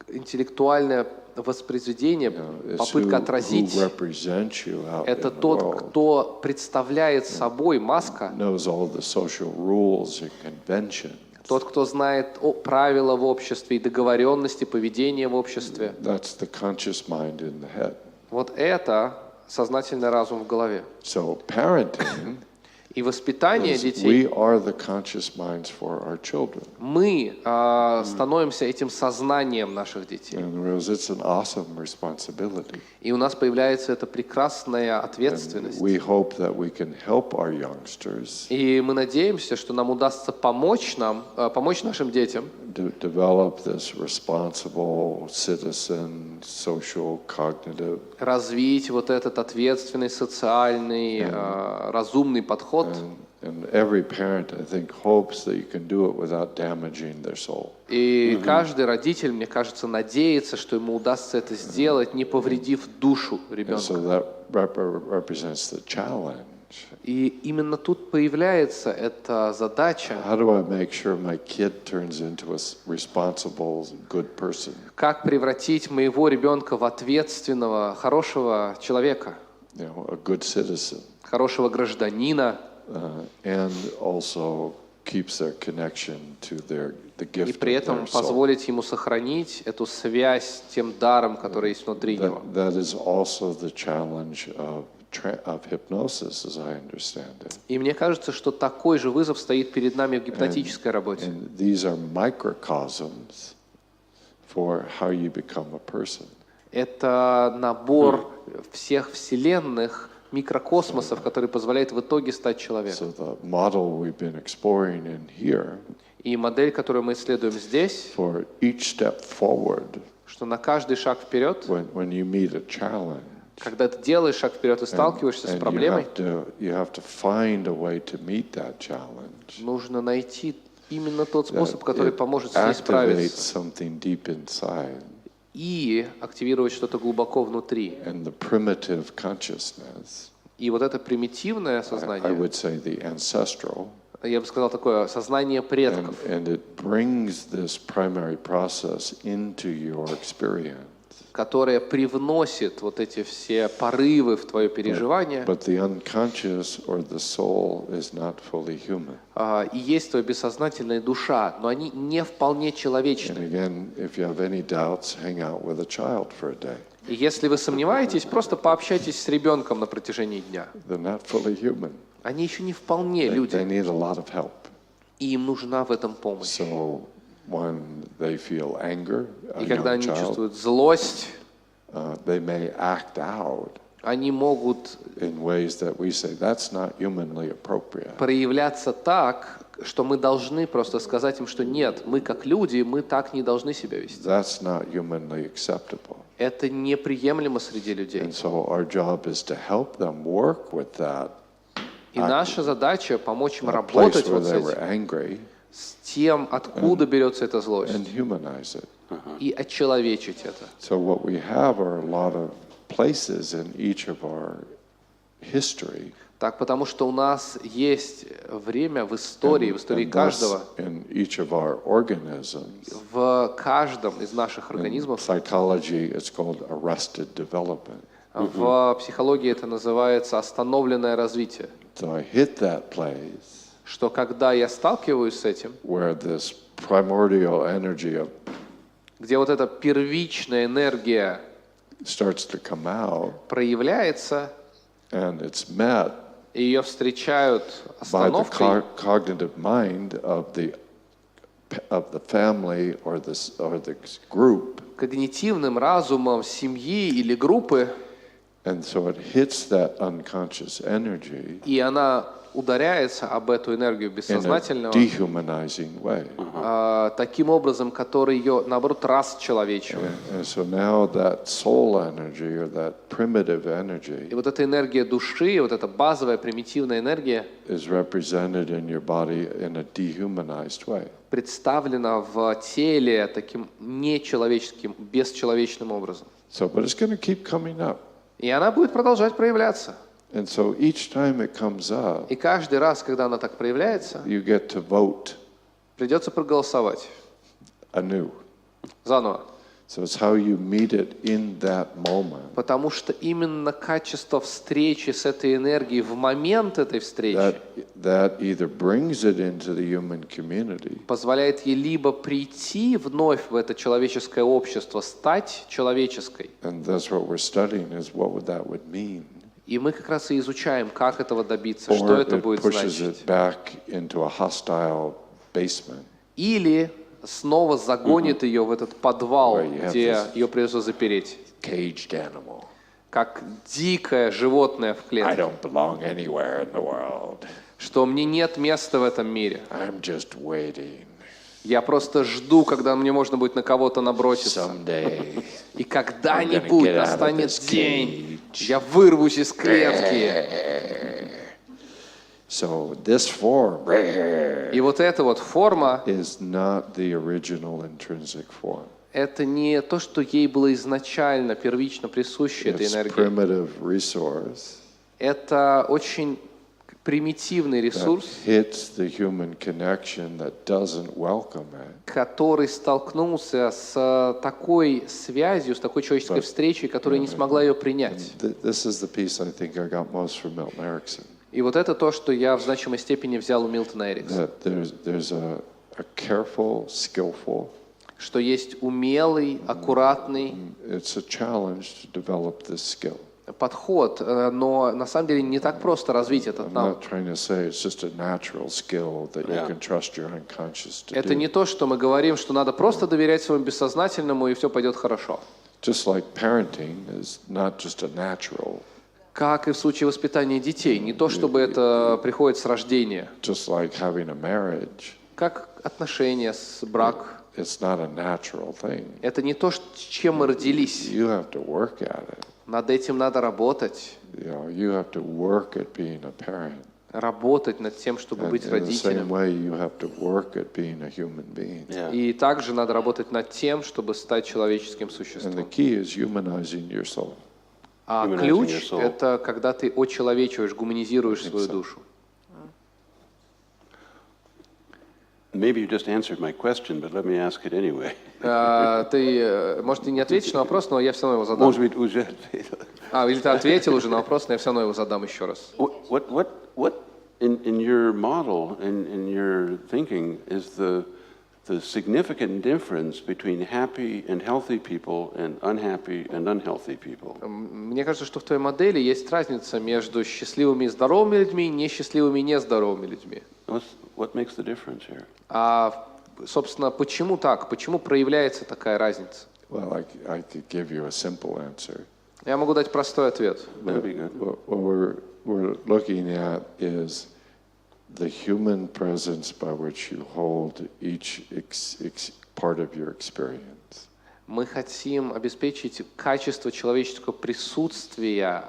интеллектуальное воспроизведение, It's попытка who отразить. represents you out Это in the тот, world. кто представляет собой маска, Knows all the social rules and conventions. тот, кто знает правила в обществе и договоренности, поведения в обществе. That's the conscious mind in the head. Вот это сознательный разум в голове. So parenting И воспитание is детей, we are the conscious minds for our children. мы становимся этим сознанием наших детей. And it's an awesome responsibility. И у нас появляется эта прекрасная ответственность. We hope that we can help our youngsters И мы надеемся, что нам удастся помочь нашим детям develop this responsible citizen, social, cognitive. развить вот этот ответственный, социальный, разумный подход. And every parent, I think, hopes that you can do it without damaging their soul. И каждый родитель, мне кажется, надеется, что ему удастся это сделать, не повредив душу And so ребенка. that represents the challenge. И именно тут появляется эта задача, How do I make sure my kid turns into a responsible, good person? как превратить моего ребенка в ответственного, хорошего человека, You know, a good citizen, хорошего гражданина, and also keeps their connection to the и gift при of этом their soul. позволить ему сохранить эту связь с тем даром, который есть внутри него. That is also the challenge of hypnosis, as I understand it. И мне кажется, что такой же вызов стоит перед нами в гипнотической работе. And these are microcosms for how you become a person. Это набор всех вселенных, микрокосмосов, который позволяет в итоге стать человеком. So the model we've been exploring in here, И модель, которую мы исследуем здесь, for each step forward, что на каждый шаг вперед, when you meet a challenge, когда ты делаешь шаг вперед и сталкиваешься с and проблемой, you have to find a way to meet that challenge. нужно найти именно тот That способ, который it поможет с ней activates справиться something deep inside, и активировать что-то глубоко внутри. and the primitive consciousness, И вот это примитивное I сознание, would say the ancestral, я бы сказал, такое сознание предков, and it brings this primary process into your experience. которая привносит вот эти все порывы в твое переживание. But the unconscious or the soul is not fully human. И есть твоя бессознательная душа, но они не вполне And человечны. again, if you have any doubts, hang out with a child for a day. И если вы сомневаетесь, просто пообщайтесь с ребенком на протяжении дня. They're not fully human. Они еще не вполне They люди, need a lot of help. и им нужна в этом помощь. So when they feel anger, a И когда young они child, чувствуют злость, they may act out они могут in ways that we say that's not humanly appropriate. проявляться так, что мы должны просто сказать им, что нет, мы как люди, мы так не должны себя вести. That's not humanly acceptable. Это неприемлемо среди людей. And so our job is to help them work with that И наша задача помочь им place работать where вот с they were этим, angry с тем, откуда берется эта злость, and humanize it. и очеловечить это. So what we have are a lot of places in each of our history. Так, потому что у нас есть время в истории And thus, каждого, in each of our organisms. в каждом из наших In организмов. psychology, it's called arrested development. В психологии это называется остановленное развитие. So I hit that place Что когда я сталкиваюсь с этим, where this primordial energy of где вот эта первичная энергия starts to come out, проявляется, and it's met и ее встречают by the остановкой, cognitive mind of the family or the group, когнитивным разумом семьи или группы, and so it hits that unconscious energy и она ударяется об эту энергию in a бессознательного dehumanizing way. Таким образом, который ее, наоборот, расчеловечивает. And so now that soul energy or that primitive И energy вот эта энергия души, вот эта базовая примитивная энергия is represented in your body in a dehumanized way. представлена в теле таким нечеловеческим, бесчеловечным образом. So, but it's going to keep coming up. И она будет продолжать проявляться. And so each time it comes up, И каждый раз, когда она так проявляется, you get to vote придется проголосовать anew. заново. So it's how you meet it in that moment Потому что именно качество встречи с этой энергией в момент этой встречи that either brings it into the human community позволяет ей либо прийти вновь в это человеческое общество, стать человеческой. and that's what we're studying is what would mean. И мы как раз и изучаем, как этого добиться, что Or это it будет pushes значить. it back into a hostile basement. Или снова загонит ее в этот подвал, Where you have где this- ее придется запереть, Caged animal. как дикое животное в I клетке, don't belong anywhere in the world. что мне нет места в этом мире. I'm just waiting. Я просто жду, когда мне можно будет на кого-то наброситься. Someday. И когда-нибудь I'm gonna get out of настанет this день, cage. я вырвусь из клетки. So this form И вот эта вот форма, is not the original intrinsic form. это не то, что ей было изначально, первично присуще этой It's энергии. primitive resource Это очень примитивный that ресурс, hits the human connection that doesn't welcome it. который столкнулся с такой связью, с такой человеческой встречей, которая не смогла ее принять. This is the piece I think I got most from Milton Erikson. И вот это то, что я в значимой степени взял у Милтона Эриксона. That there's a careful, skillful. Что есть умелый, аккуратный It's a challenge to develop this skill. подход, но на самом деле не так просто развить этот I'm навык. not trying to say it's just a natural skill that you can trust your unconscious to Это do. не то, что мы говорим, что надо просто доверять своему бессознательному, и все пойдет хорошо. Just like parenting is not just a natural. Как и в случае воспитания детей. Не то, чтобы это приходит с рождения. Just like having a marriage, Как отношения, брак. it's not a natural thing. Это не то, с чем мы родились. You have to work at it. Над этим надо работать. You have to work at being a parent. Работать над тем, чтобы And быть in the same родителем. way, you have to work at being a human being. И также надо работать над тем, чтобы стать человеческим And the существом. key is humanizing your soul. А Humanizing ключ your soul. — это когда ты очеловечиваешь, гуманизируешь свою so. душу. Maybe you just answered my question, but let me ask it anyway. Ты, может, и не ответишь на вопрос, но я все равно его задам. Может быть, уже ответил. Или ты ответил уже на вопрос, но я все равно его задам еще раз. What in your model, in your thinking, is the significant difference between happy and healthy people and unhappy and unhealthy people? Мне кажется, что в твоей модели есть разница между счастливыми и здоровыми людьми и несчастливыми и нездоровыми людьми. What makes the difference here? Собственно, почему так? Почему проявляется такая разница? Well, I could give you a simple answer. Я могу дать простой ответ. That'd be good. What we're looking at is the human presence by which you hold each part of your experience. Мы хотим обеспечить качество человеческого присутствия,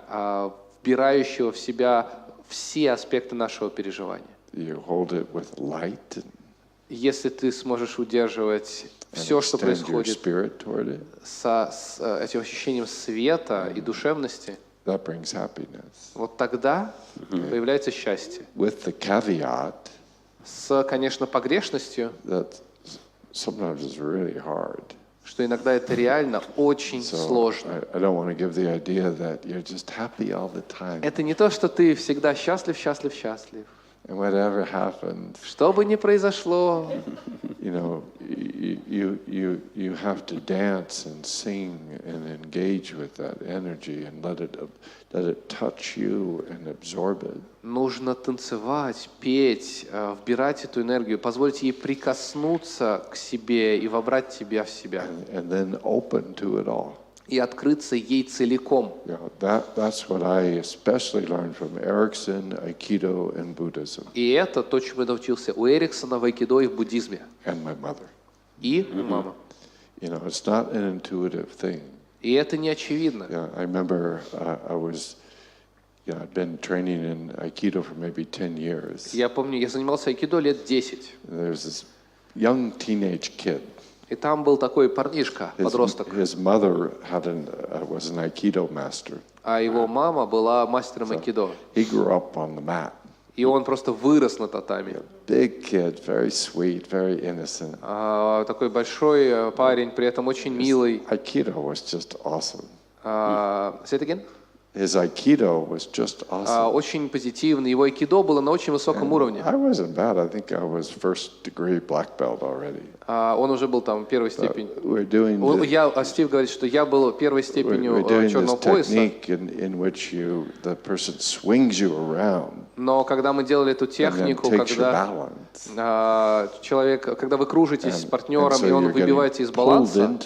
вбирающего в себя все аспекты нашего переживания. You hold it with light Если ты сможешь удерживать все, что происходит с этим ощущением света и душевности, that brings happiness. вот тогда появляется счастье. With the caveat С, конечно, погрешностью, that sometimes it's really hard. что иногда это реально очень сложно. I don't want to give the idea that you're just happy all the time. Это не то, что ты всегда счастлив, счастлив, счастлив. And whatever happens, Что бы ни произошло, you know, you have to dance and sing and engage with that energy and let it touch you and absorb it. нужно танцевать, петь, вбирать эту энергию, позволить ей прикоснуться к себе и вобрать тебя в себя. And then open to it all. И открыться ей целиком. You know, that's what I especially learned from Erikson, Aikido, and Buddhism. И это то, чему я научился у Эриксона в айкидо и в буддизме. And my mother. И мама. You know, it's not an intuitive thing. И это не очевидно. Yeah, I remember I'd been training in Aikido for maybe 10 years. Я помню, я занимался айкидо лет 10. There's this young teenage kid. И там был такой парнишка, подросток. His mother was an Aikido master. А его мама была мастером айкидо. He grew up on the mat. И он просто вырос на татами. Big kid, very sweet, very innocent. Такой большой парень, при этом очень милый. Aikido was just awesome. Say it again? His Aikido was just awesome. Очень позитивный. Его айкидо было на очень высоком уровне. I wasn't bad. I think I was first degree black belt already. Он уже был там первой степени. Стив говорит, что я был первой степенью черного пояса. In which the person swings you around. Но когда мы делали эту технику, когда человек, когда вы кружитесь с партнером, и он выбивает из баланса,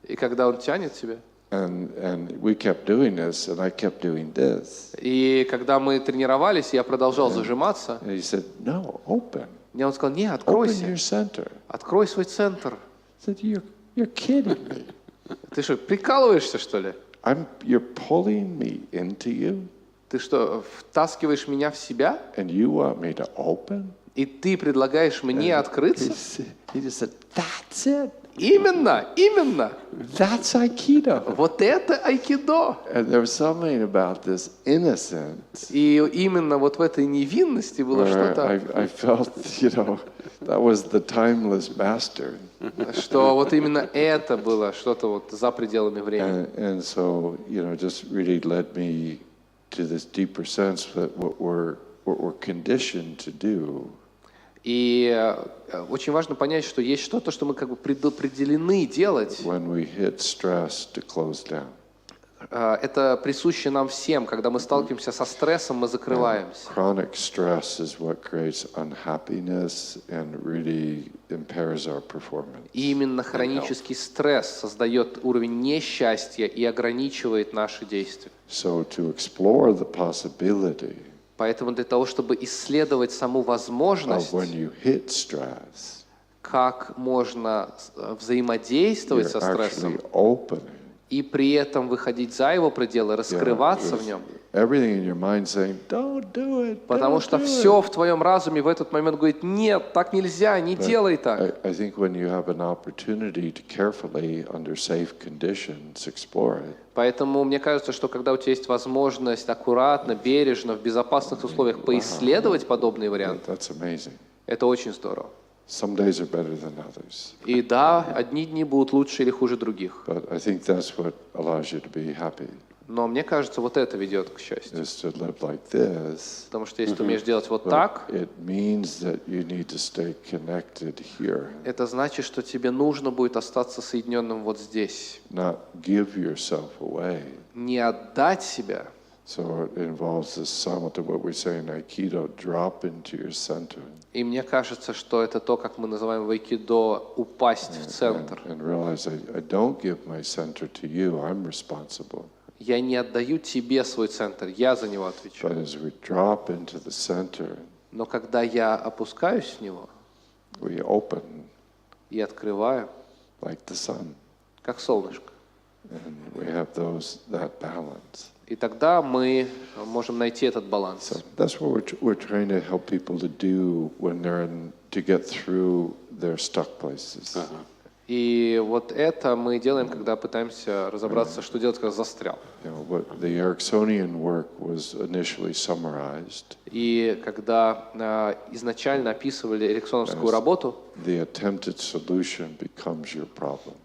и когда он тянет тебя. And we kept doing this, and I kept doing this. И когда мы тренировались, я продолжал зажиматься. And he said, "No, open." И он сказал: "Не, откройся. Open your center." Открой свой центр. I said, "You're kidding me." Ты что, прикалываешься, что ли? You're pulling me into you. Ты что, втаскиваешь меня в себя? And you want me to open? И ты предлагаешь мне открыться? He just said, "That's it." Именно. That's Aikido. Вот это айкидо. And there was something about this innocence. И именно вот в этой невинности было что-то. I felt, that was the timeless master. Что вот именно это было что-то вот за пределами времени. And so, just really led me to this deeper sense that what we're conditioned to do. И очень важно понять, что есть что-то, что мы как бы предопределены делать. When we hit stress, to close down. Это присуще нам всем, когда мы сталкиваемся со стрессом, мы закрываемся. Chronic stress is what creates unhappiness and really impairs our performance. И именно хронический стресс создает уровень несчастья и ограничивает наши действия. So to explore the possibility. Поэтому для того, чтобы исследовать саму возможность, как можно взаимодействовать со стрессом, и при этом выходить за его пределы, раскрываться в нем. Потому что все в твоем разуме в этот момент говорит: нет, так нельзя, не делай так. Поэтому мне кажется, что когда у тебя есть возможность аккуратно, бережно, в безопасных условиях поисследовать подобные варианты, это очень здорово. Some days are better than others. И да, одни дни будут лучше или хуже других. But I think that's what allows you to be happy. Но мне кажется, вот это ведет к счастью. Is to live like this. Потому что если ты умеешь делать вот так, It means that you need to stay connected here. это значит, что тебе нужно будет остаться соединенным вот здесь. Not give yourself away. Не отдать себя. So it involves this samatha, what we say in Aikido, drop into your center. И мне кажется, что это то, как мы называем в айкидо, упасть в центр. And realize I don't give my center to you, I'm responsible. Я не отдаю тебе свой центр, я за него отвечаю. But as we drop into the center, Но когда я опускаюсь в него we open и открываю, like the sun. как солнышко, And we have that balance. и тогда мы можем найти этот баланс. So that's what we're trying to help people to do when they're to get through their stuck places. И вот это мы делаем, когда пытаемся разобраться, что делать, когда застрял. You know, what the Ericksonian work was initially summarized. И когда изначально описывали эриксоновскую работу, The attempted solution becomes your problem.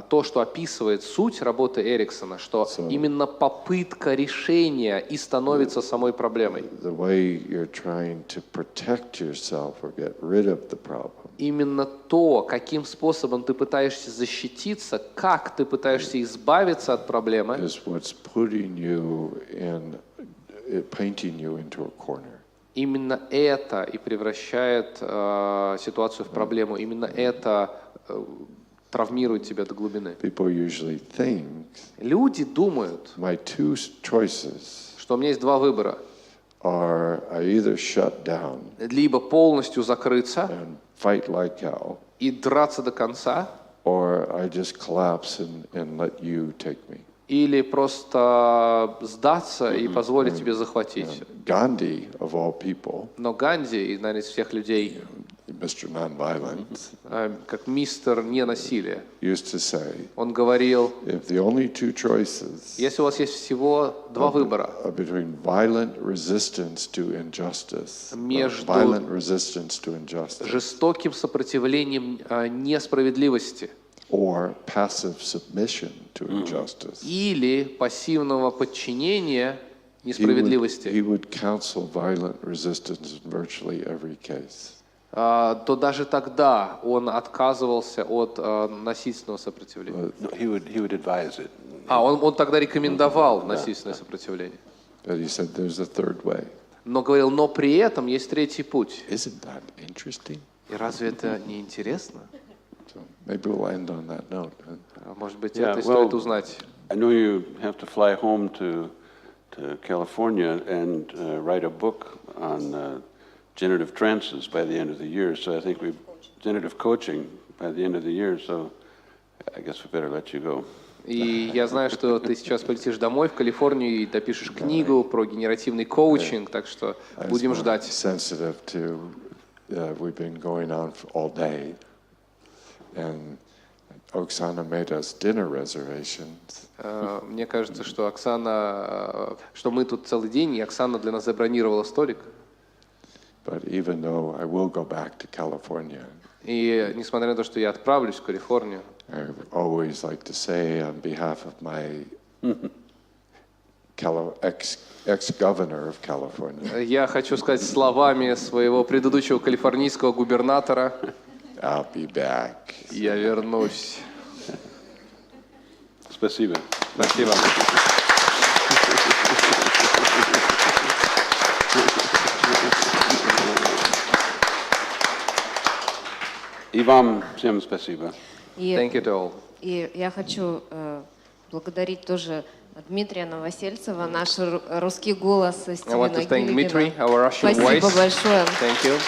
то, что описывает суть работы Эриксона, что именно попытка решения и становится самой проблемой. The way you're trying to protect yourself or get rid of the problem. Именно то, каким способом ты пытаешься защититься, как ты пытаешься избавиться от проблемы, Is what's putting you in, painting you into a corner. именно это и превращает ситуацию в проблему. Именно это травмирует тебя до глубины. People usually think Люди думают, my two choices что у меня есть два выбора. are I either shut down Либо полностью закрыться and fight like hell, и драться до конца, or I just collapse and let you take me. или просто сдаться и позволить тебе захватить. Gandhi, of all people, Но Ганди, и, наверное, из всех людей, Mr. Nonviolent, как мистер ненасилия, used to say, он говорил, if the only two choices если у вас есть всего два выбора are between violent resistance to injustice, Между violent resistance to injustice, жестоким сопротивлением несправедливости or passive submission to injustice, или пассивного подчинения he несправедливости, would counsel violent resistance in virtually every case. то даже тогда он отказывался от насильственного сопротивления. No, he would advise it. Он тогда рекомендовал насильственное сопротивление. But he said there's a third way. Но говорил, но при этом есть третий путь. Isn't that interesting? И разве это не интересно? So maybe we'll end on that note. Huh? Может быть, это и стоит узнать. I know you have to fly home to California and write a book on generative trances by the end of the year. So I think generative coaching by the end of the year. So I guess we better let you go. И я знаю, что ты сейчас полетишь домой в Калифорнию и допишешь книгу про генеративный коучинг, так что будем ждать. Sensitive to, we've been going on all day, and Oksana made us dinner reservations. Мне кажется, что Оксана, что мы тут целый день, и Оксана для нас забронировала столик. But even though I will go back to California, И несмотря на то, что я отправлюсь в Калифорнию, I always like to say on behalf of my ex-governor of California, я хочу сказать словами своего предыдущего калифорнийского губернатора, I'll be back. я вернусь. Спасибо. Спасибо. И вам всем спасибо. Thank you to all. И я хочу благодарить тоже Дмитрия Новосельцева, наш русский голос I want Стивена to thank Dmitry, Гиллигена. our Russian Спасибо voice. большое. Thank you.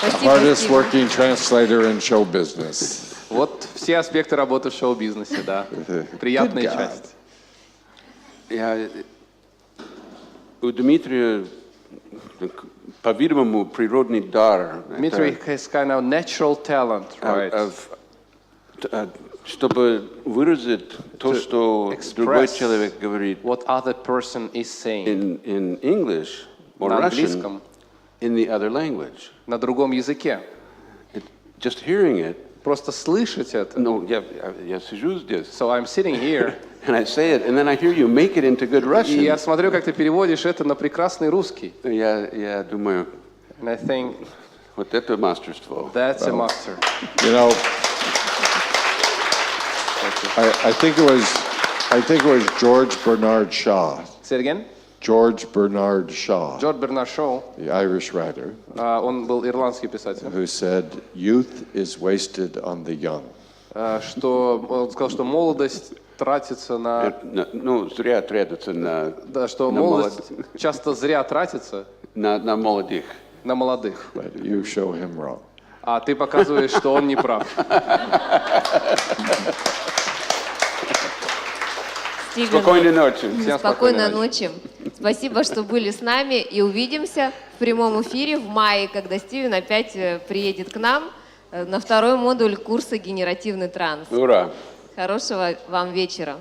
The Спасибо, hardest Стивен. working translator in show business. Вот все аспекты работы в шоу-бизнесе, да. Приятная Good God. часть. У Дмитрия, по-видимому, природный дар. Dmitry has kind of natural talent, right? Чтобы выразить то, что другой человек говорит What other person is saying. in English or На Russian, английском in the other language. на другом языке. Just hearing it. Просто слышать это. No, я сижу здесь. So I'm sitting here. And I say it, and then I hear you make it into good Russian. И я смотрю, как ты переводишь это на прекрасный русский. Я думаю, And I think, вот это мастерство. that's a master. You know, I think it was George Bernard Shaw. Say it again. George Bernard Shaw, Джордж Бернард Шоу, the Irish writer, он был ирландский писатель, who said, "Youth is wasted on the young." что он сказал, что молодость тратится на... Ну, зря тратится на... Да, что молодость часто зря тратится на молодых. На молодых. But you show him wrong. А ты показываешь, что он не прав. Спокойной ночи. Всем Спокойной ночи. Спасибо, что были с нами. И увидимся в прямом эфире в мае, когда Стивен опять приедет к нам на второй модуль курса «Генеративный транс». Ура! Хорошего вам вечера.